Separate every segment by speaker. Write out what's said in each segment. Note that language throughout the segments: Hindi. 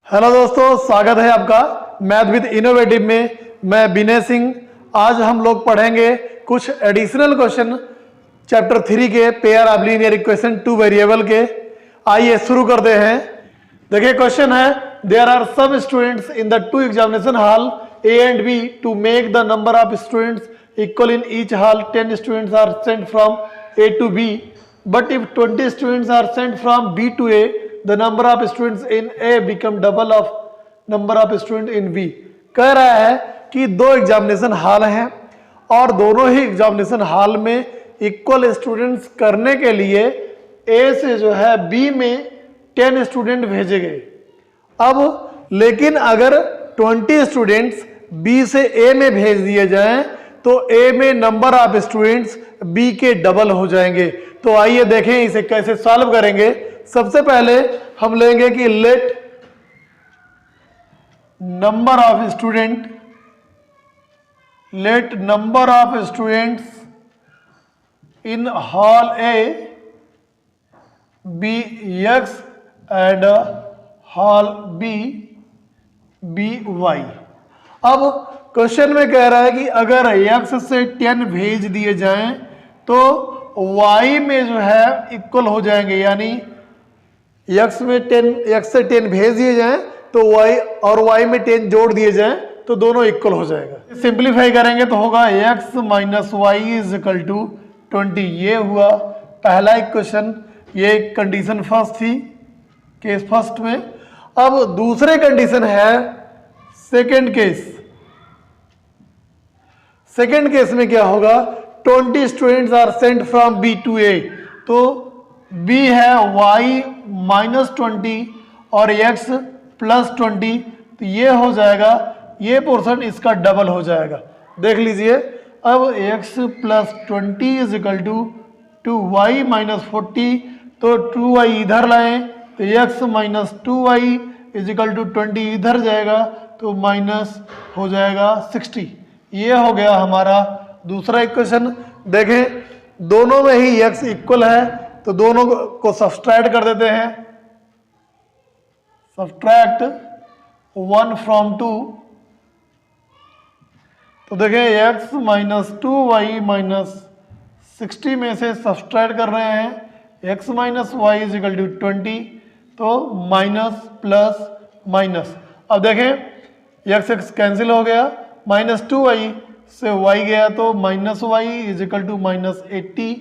Speaker 1: हेलो दोस्तों, स्वागत है आपका मैथ विद इनोवेटिव में। मैं विनय सिंह। आज हम लोग पढ़ेंगे कुछ एडिशनल क्वेश्चन चैप्टर 3 के pair of linear equation two variable के। आइए शुरू करते हैं। देखिए क्वेश्चन है, there are some students in the two examination hall A and B to make the number of students equal in each hall 10 students are sent from A to B, but if 20 students are sent from B to A, the number of students in A become double of number of students in B। कह रहा है कि दो एग्जामिनेशन हॉल हैं और दोनों ही एग्जामिनेशन हॉल में इक्वल स्टूडेंट्स करने के लिए A से जो है B में 10 स्टूडेंट भेजे गए। अब लेकिन अगर 20 स्टूडेंट्स B से A में भेज दिए जाएं तो A में नंबर ऑफ स्टूडेंट्स B के डबल हो जाएंगे। तो आइए देखें इसे कैसे सॉल्व करेंगे। सबसे पहले हम लेंगे कि let number of students in hall A be x and hall B be Y. अब क्वेश्चन में कह रहा है कि अगर x से 10 भेज दिए जाएं तो y में जो है इक्वल हो जाएंगे, यानी x से 10 भेज दिए जाएं तो y और y में 10 जोड़ दिए जाएं तो दोनों इक्वल हो जाएगा। सिंप्लीफाई करेंगे तो होगा x minus Y is equal to 20। ये हुआ पहला इक्वेशन, ये कंडीशन फर्स्ट थी केस फर्स्ट में। अब दूसरे कंडीशन है सेकेंड केस। सेकेंड केस में क्या होगा, 20 students are sent from B to A, तो बी है y माइनस 20 और x प्लस 20, तो ये हो जाएगा, ये पोर्शन इसका डबल हो जाएगा। देख लीजिए, अब x plus 20 is equal to 2y minus 40, तो 2y इधर लाएं तो x minus 2y is equal to 20 इधर जाएगा तो माइनस हो जाएगा 60। ये हो गया हमारा दूसरा इक्वेशन। देखें दोनों में ही x इक्वल है तो दोनों को सब्सट्रैक्ट कर देते हैं। सब्सट्रैक्ट 1 फ्रॉम 2, तो देखें x माइनस 2y माइनस 60 में से सब्सट्रैक्ट कर रहे हैं x minus Y is equal to 20, तो माइनस प्लस माइनस। अब देखें x कैंसिल हो गया, माइनस 2y से y गया तो minus Y is equal to minus 80,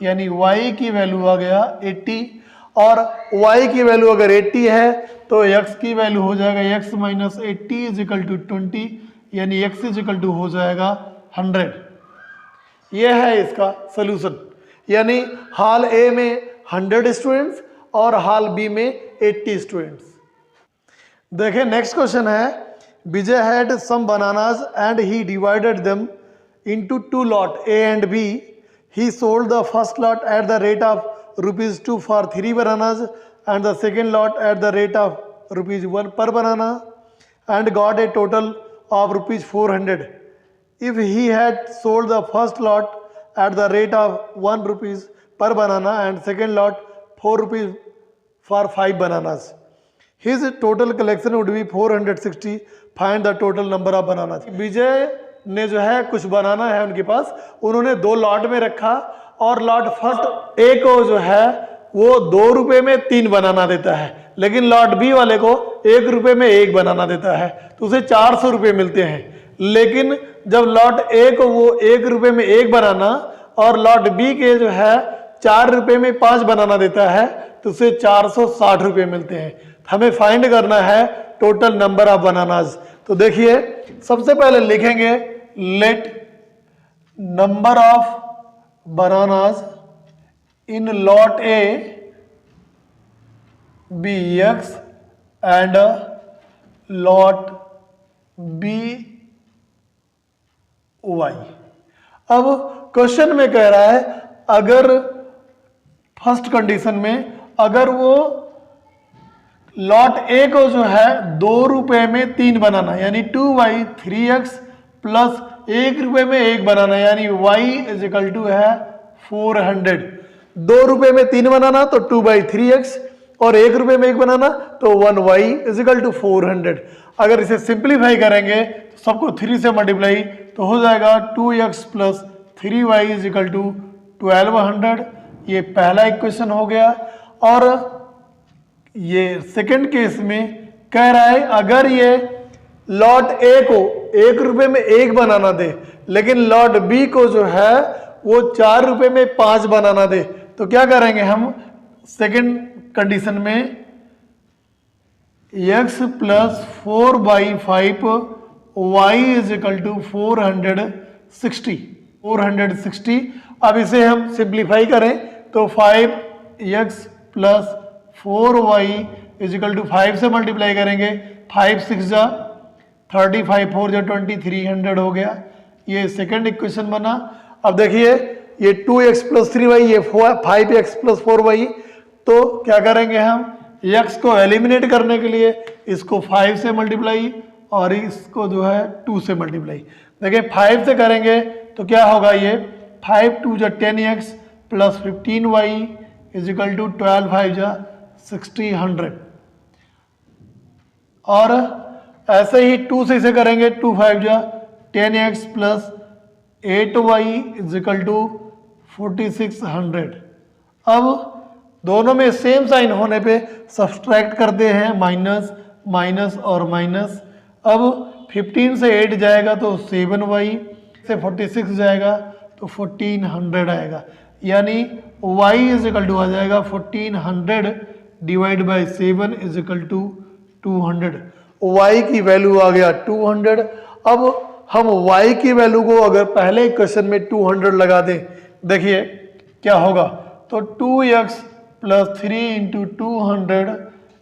Speaker 1: यानी y की वैल्यू आ गया 80। और y की वैल्यू अगर 80 है तो x की वैल्यू हो जाएगा x minus 80 is equal to 20, यानी x इज इक्वल टू हो जाएगा 100। ये है इसका सोल्यूशन, यानी हॉल ए में 100 स्टूडेंट्स और हॉल बी में 80 स्टूडेंट्स। देखें नेक्स्ट क्वेश्चन है, Vijay had some bananas and he divided them into two lots A and B. He sold the first lot at the rate of rupees 2 for 3 bananas and the second lot at the rate of rupees 1 per banana and got a total of rupees 400. If he had sold the first lot at the rate of 1 rupees per banana and second lot 4 rupees for 5 bananas, his total collection would be 460. Find the total number of banana. Vijay ने जो है कुछ बनाना है उनके पास, उन्होंने 2 लॉट में रखा और लॉट फर्स्ट ए को जो है वो 2 रुपए में 3 बनाना देता है, लेकिन लॉट बी वाले को 1 रुपए में 1 बनाना देता है, तो उसे 400 रुपये मिलते हैं। लेकिन जब लॉट ए को वो 1 रुपए में 1 बनाना और लॉट बी के जो है 4 रुपए में 5 बनाना देता है तो उसे 460 रुपये मिलते हैं। हमें फाइंड करना है टोटल नंबर ऑफ बनानाज। तो देखिए सबसे पहले लिखेंगे let number of bananas in lot A be x and lot B Y. अब क्वेश्चन में कह रहा है अगर फर्स्ट कंडीशन में अगर वो लॉट ए को जो है 2 रुपए में 3 बनाना, यानी 2y 3x प्लस 1 रुपए में 1 बनाना, यानी y इज इक्वल टू है 400। 2 रुपए में 3 बनाना तो 2/3x और 1 रुपये में 1 बनाना, तो 1y इजिकल टू 400। अगर इसे सिंप्लीफाई करेंगे तो सबको 3 से मल्टीप्लाई, तो हो जाएगा 2x plus 3y is equal to 1200। ये पहला इक्वेशन हो गया। और ये सेकंड केस में कह रहा है अगर ये लॉट ए को 1 रुपये में 1 बनाना दे, लेकिन लॉट बी को जो है वो 4 रुपये में 5 बनाना दे, तो क्या करेंगे हम सेकंड कंडीशन में x plus 4/5 y is equal to 460। अब इसे हम सिंप्लीफाई करें तो 5x plus 4y is equal to 5 से मल्टीप्लाई करेंगे, 5 6 जा 35, 4 जा 20, 300 हो गया। ये सेकंड इक्वेशन बना। अब देखिए ये 2x प्लस 3y, ये 5x प्लस 4y, तो क्या करेंगे हम x को एलिमिनेट करने के लिए इसको 5 से मल्टीप्लाई और इसको जो है 2 से मल्टीप्लाई। देखिए 5 से करेंगे तो क्या होगा, ये 5 2 जा 10x plus 15y is equal to 12 5 जा 60 100। और ऐसे ही 2 से इसे करेंगे, 2 5 जा 10x plus 8y is equal to 4600। अब दोनों में सेम साइन होने पे सब्सट्रैक्ट करते हैं, माइनस माइनस और माइनस। अब 15 से 8 जाएगा तो 7y, से 46 जाएगा तो 1400 आएगा, यानी y इज इक्वल टू आ जाएगा 1400 divide by 7 is equal to 200। y की वैल्यू आ गया 200। अब हम y की वैल्यू को अगर पहले क्वेश्चन में 200 लगा दें, देखिए क्या होगा, तो 2x plus 3 into 200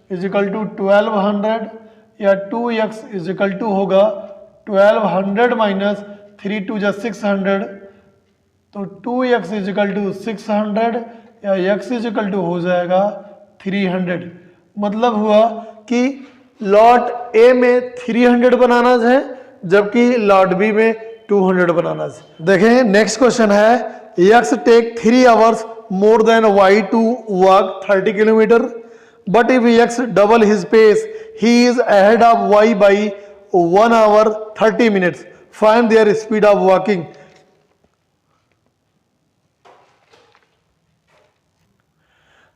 Speaker 1: is equal to 1200, या 2x इज इक्वल टू होगा 1200 माइनस 3 2 जा 600, तो 2x इज इक्वल टू 600, या x इज इक्वल टू हो जाएगा 300। मतलब हुआ कि लॉट ए में 300 बनाना है, जबकि लॉट बी में 200 बनाना है। देखें नेक्स्ट क्वेश्चन है, x take 3 hours more than y to walk 30 kilometer, but if x double his pace, he is ahead of y by 1 hour 30 minutes. Find their speed of walking.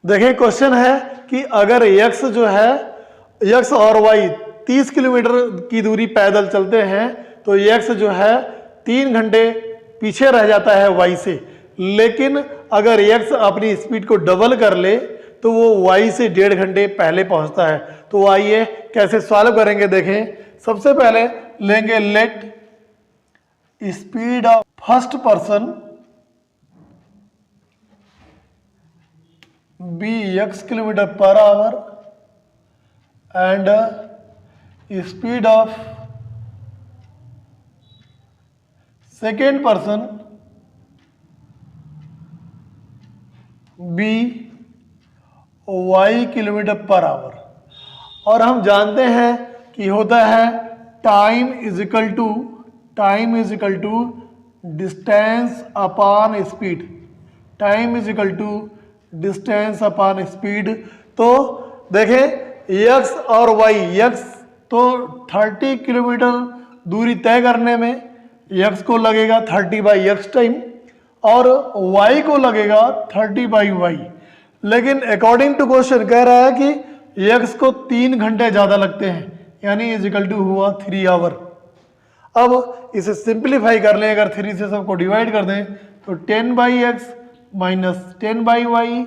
Speaker 1: देखिए क्वेश्चन है कि अगर x जो है, x और y 30 किलोमीटर की दूरी पैदल चलते हैं, तो x जो है 3 घंटे पीछे रह जाता है y से, लेकिन अगर x अपनी स्पीड को डबल कर ले तो वो y से 1.5 घंटे पहले पहुंचता है। तो आइए कैसे सॉल्व करेंगे देखें। सबसे पहले लेंगे let speed of first person be x kilometre per hour and speed of second person be y kilometre per hour. और हम जानते हैं कि होता है time is equal to distance upon speed, time is equal to distance upon speed. तो देखें x और y, x तो 30 किलोमीटर दूरी तय करने में x को लगेगा 30/x टाइम और y को लगेगा 30/y, लेकिन अकॉर्डिंग टू क्वेश्चन कह रहा है कि x को 3 घंटे ज़्यादा लगते हैं, यानी इज इक्वल टू हुआ 3 आवर। अब इसे सिंप्लीफाई कर लें, अगर 3 से सबको डिवाइड कर दें तो 10/x minus 10/y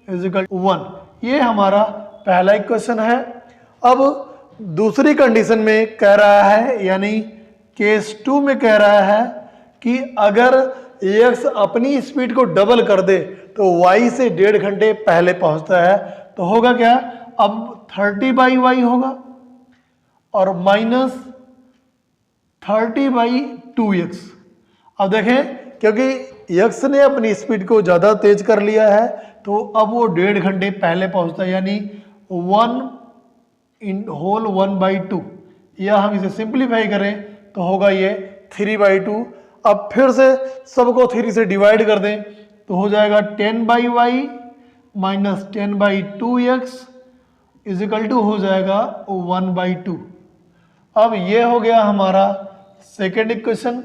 Speaker 1: is equal to 1। ये हमारा पहला इक्वेशन है। अब दूसरी कंडीशन में कह रहा है, यानी केस 2 में कह रहा है कि अगर x अपनी स्पीड को डबल कर दे तो y से 1.5 घंटे पहले पहुंचता है, तो होगा क्या, अब 30/y होगा और माइनस 30/2x। अब देखें क्योंकि x ने अपनी स्पीड को ज़्यादा तेज कर लिया है, तो अब वो 1.5 घंटे पहले पहुंचता है, यानी 1/2। या हम इसे सिंप्लीफाई करें तो होगा ये 3/2। अब फिर से सबको 3 से डिवाइड कर दें तो हो जाएगा 10/y minus 10/2x is equal to हो जाएगा 1/2। अब ये हो गया हमारा सेकेंड इक्वेशन।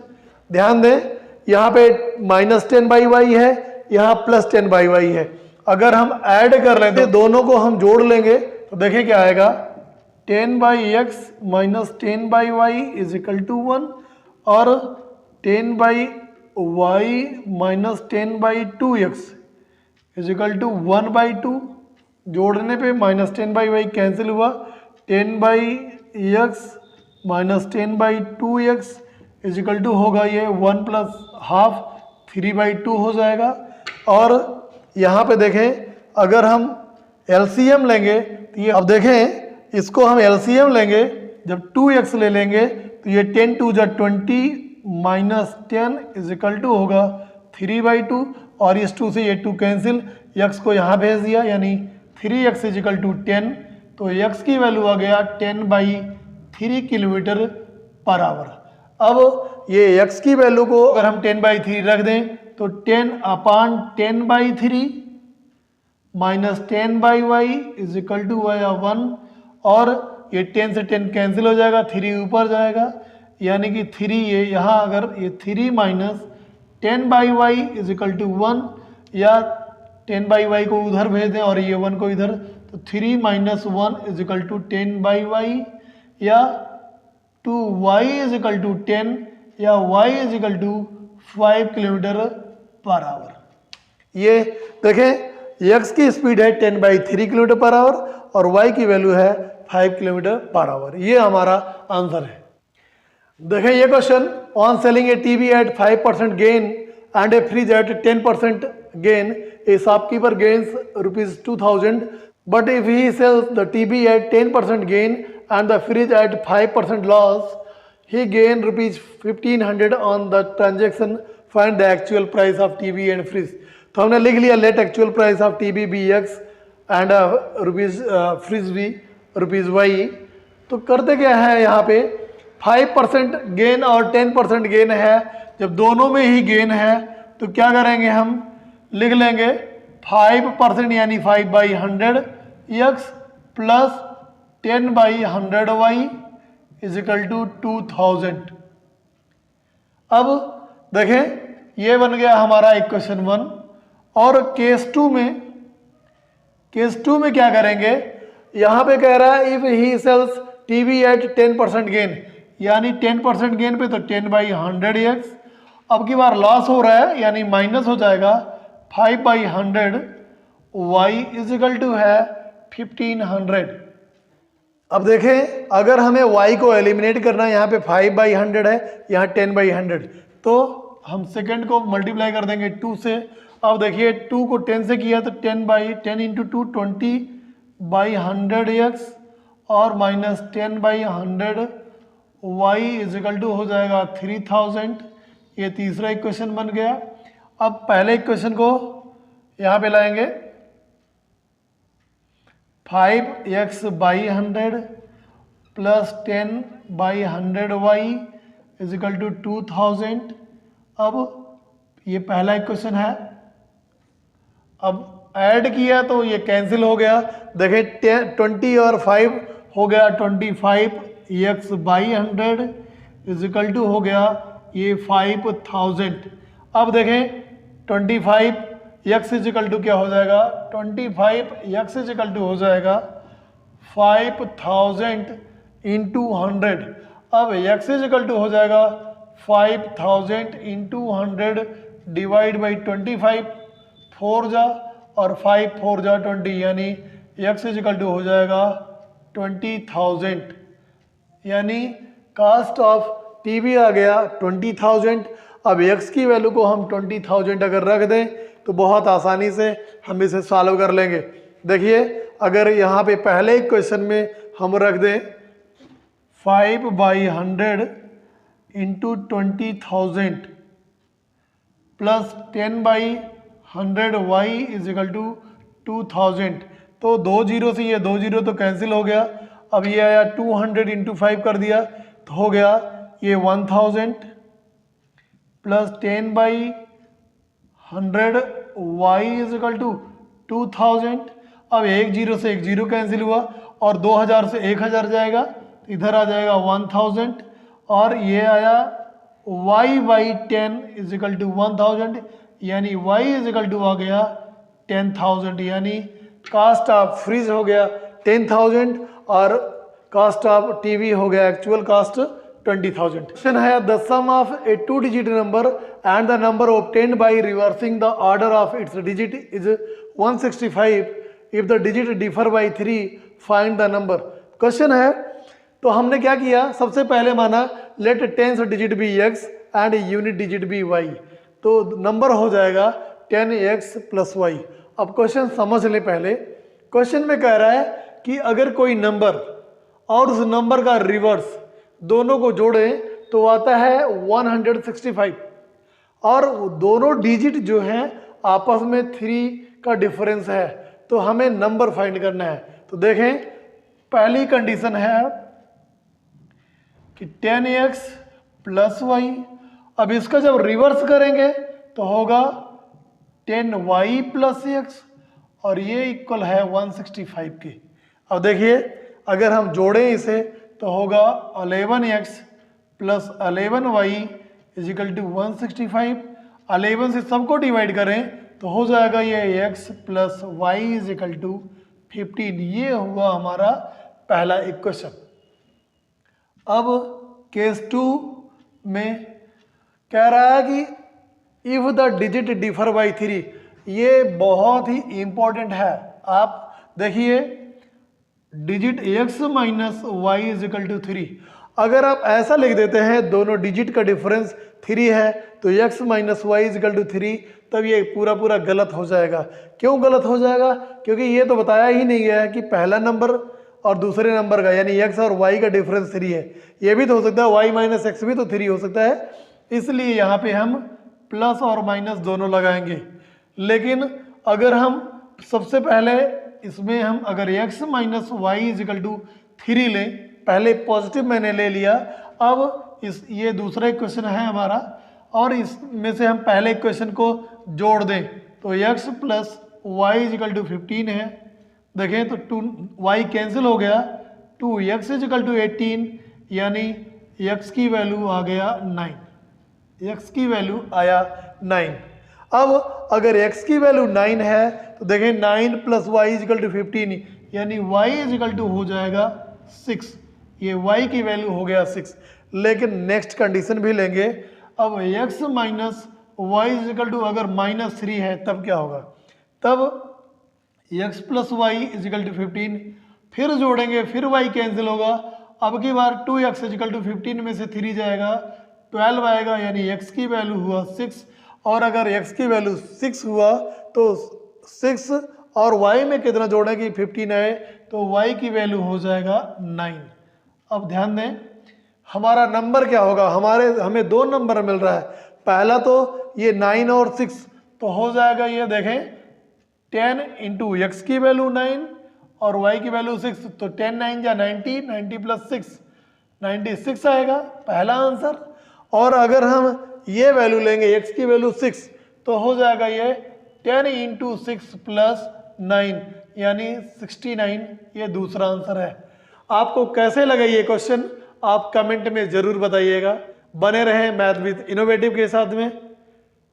Speaker 1: ध्यान दें यहाँ पे -10/y है, यहाँ +10/y है। अगर हम ऐड कर लें तो दोनों को हम जोड़ लेंगे तो देखें क्या आएगा, 10/x - 10/y is equal to 1 और 10/y - 10/2x is equal to 1/2। जोड़ने पे -10/y कैंसिल हुआ, 10/x - 10/2x is equal to होगा ये 1 + हाफ 3/2 हो जाएगा। और यहाँ पे देखें अगर हम एलसीएम लेंगे तो ये, अब देखें इसको हम एलसीएम लेंगे, जब 2x ले लेंगे तो ये 10 2 जा 20 -10 इज इक्वल टू होगा 3/2 और इस 2 से ये 2 कैंसिल, x को यहाँ भेज दिया यानी 3x इज इक्वल टू 10। तो x की वैल्यू आ गया 10/3 किलोमीटर पर आवर। अब ये x की वैल्यू को अगर हम 10/3 रख दें तो 10/10/3 minus 10/y is equal to 1 और ये 10 से 10 कैंसिल हो जाएगा, 3 ऊपर जाएगा यानी कि 3 ये यहाँ अगर ये 3 - 10/y इज इक्वल टू 1 या 10/y को उधर भेज दें और ये 1 को इधर, तो 3 - 1 इज इक्वल टू 10/y या 2y इज इक्वल टू 10 या y is equal to 5 kilometre per hour. ये देखें x की स्पीड है 10/3 किलोमीटर पर आवर और y की वैल्यू है 5 किलोमीटर पर आवर। ये हमारा आंसर है। देखें ये question, on selling a TV at 5% gain and a fridge at 10% gain, a shopkeeper gains ₹2000, but if he sells the TV at 10% gain and the fridge at 5% loss, he gain ₹1500 on the transaction, find the actual price of TV and fridge। तो हमने लिख लिया let actual price of TV be x and fridge be ₹y। तो करते क्या है यहाँ पे 5% गेन और 10% गेन है, जब दोनों में ही गेन है तो क्या करेंगे, हम लिख लेंगे 5% यानी 5/100 x plus 10/100y is equal to 2000। अब देखें ये बन गया हमारा इक्वेशन 1। और केस 2 में क्या करेंगे, यहाँ पे कह रहा है if he sells TV at 10% gain, यानी 10% गेन पे तो 10/100x, अब की बार लॉस हो रहा है यानी माइनस हो जाएगा 5/100 y इज इक्वल टू है 1500। अब देखें अगर हमें y को एलिमिनेट करना है, यहाँ पे 5/100 है, यहाँ 10/100, तो हम सेकंड को मल्टीप्लाई कर देंगे 2 से। अब देखिए 2 को 10 से किया तो 10/10 इंटू 2 20/100x और minus 10/100 y is equal to हो जाएगा 3000। ये तीसरा इक्वेशन बन गया। अब पहले इक्वेशन को यहाँ पे लाएंगे, 5x/100 plus 10/100y is equal to 2000। अब ये पहला इक्वेशन है, अब ऐड किया तो ये कैंसिल हो गया। देखें 20 और 5 हो गया 25x/100 इज इक्वल टू हो गया ये 5000। अब देखें 25x इज इक्वल टू क्या हो जाएगा, 25x इज इक्वल टू हो जाएगा 5000 इंटू 100। अब x इज इक्वल टू हो जाएगा 5000 इंटू 100 डिवाइड बाई 25, 4 जा और 5 4 जा 20, यानी x इज इक्वल टू हो जाएगा 20,000। यानी कास्ट ऑफ टीवी आ गया 20,000। अब x की वैल्यू को हम 20,000 अगर रख दें तो बहुत आसानी से हम इसे सॉल्व कर लेंगे। देखिए अगर यहाँ पे पहले इक्वेशन में हम रख दें 5/100 into 20,000 plus 10/100y is equal to 2000, तो 2 जीरो से ये 2 जीरो तो कैंसिल हो गया। अब ये आया 200 इंटू 5 कर दिया तो हो गया ये 1000 plus 10/100 y is equal to 2000। अब एक जीरो से एक जीरो कैंसिल हुआ और 2000 से 1000 जाएगा तो इधर आ जाएगा 1000 और ये आया y by 10 is equal to 1000 यानी y इज इक्वल टू आ गया 10,000 यानी कास्ट ऑफ फ्रिज हो गया 10,000 और कास्ट ऑफ टीवी हो गया एक्चुअल कास्ट 20,000। क्वेश्चन है the sum of a 2 digit number and the number obtained by reversing the order of its digit is 165 if the digit differ by 3 find the number. Question है तो हमने क्या किया, सबसे पहले माना let tens digit be x and unit digit be y, तो नंबर हो जाएगा 10x प्लस y। अब क्वेश्चन समझ ले, पहले क्वेश्चन में कह रहा है कि अगर कोई नंबर और उस नंबर का रिवर्स दोनों को जोड़ें तो आता है 165 और दोनों डिजिट जो हैं आपस में 3 का डिफरेंस है, तो हमें नंबर फाइंड करना है। तो देखें पहली कंडीशन है कि 10x प्लस y, अब इसका जब रिवर्स करेंगे तो होगा 10y प्लस x और ये इक्वल है 165 के। अब देखिए अगर हम जोड़ें इसे तो होगा 11x plus 11y is equal to 165। 11 से सबको डिवाइड करें तो हो जाएगा ये x plus y is equal to 15। ये हुआ हमारा पहला इक्वेशन। अब केस 2 में कह रहा है कि if the digit differ by 3, ये बहुत ही इंपॉर्टेंट है। आप देखिए digit x minus Y is equal to 3, अगर आप ऐसा लिख देते हैं दोनों डिजिट का डिफरेंस 3 है तो x minus Y is equal to 3, तब ये पूरा पूरा गलत हो जाएगा। क्यों गलत हो जाएगा? क्योंकि ये तो बताया ही नहीं गया है कि पहला नंबर और दूसरे नंबर का यानी x और y का डिफरेंस 3 है। ये भी तो हो सकता है y माइनस एक्स भी तो 3 हो सकता है, इसलिए यहाँ पे हम प्लस और माइनस दोनों लगाएंगे। लेकिन अगर हम सबसे पहले इसमें हम अगर x minus y is equal to 3 लें, पहले पॉजिटिव मैंने ले लिया, अब इस ये दूसरा इक्वेशन है हमारा और इसमें से हम पहले इक्वेशन को जोड़ दें तो x plus y is equal to 15 है। देखें तो 2y कैंसिल हो गया, 2x इजिकल टू 18 यानी x की वैल्यू आ गया 9, x की वैल्यू आया 9। अब अगर x की वैल्यू 9 है तो देखें 9 प्लस वाई इजिकल टू 15 यानी y इजिकल टू हो जाएगा 6, ये y की वैल्यू हो गया 6। लेकिन नेक्स्ट कंडीशन भी लेंगे, अब x minus y is equal to अगर -3 है तब क्या होगा, तब x plus y is equal to 15, फिर जोड़ेंगे फिर y कैंसिल होगा, अब की बार 2x इजिकल टू 15 में से 3 जाएगा 12 आएगा यानी x की वैल्यू हुआ 6, और अगर x की वैल्यू 6 हुआ तो 6 और y में कितना जोड़ेंगे 15 आए तो y की वैल्यू हो जाएगा 9। अब ध्यान दें हमारा नंबर क्या होगा, हमें 2 नंबर मिल रहा है, पहला तो ये 9 और 6 तो हो जाएगा ये देखें 10 इंटू एक्स की वैल्यू 9 और y की वैल्यू 6, तो 10 9 या 90, 90 प्लस 6 96 आएगा पहला आंसर। और अगर हम ये वैल्यू लेंगे x की वैल्यू 6 तो हो जाएगा ये 10 इंटू 6 प्लस 9 यानी 69, ये दूसरा आंसर है। आपको कैसे लगा ये क्वेश्चन आप कमेंट में ज़रूर बताइएगा। बने रहें मैथ विद इनोवेटिव के साथ में।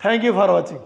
Speaker 1: Thank you for watching.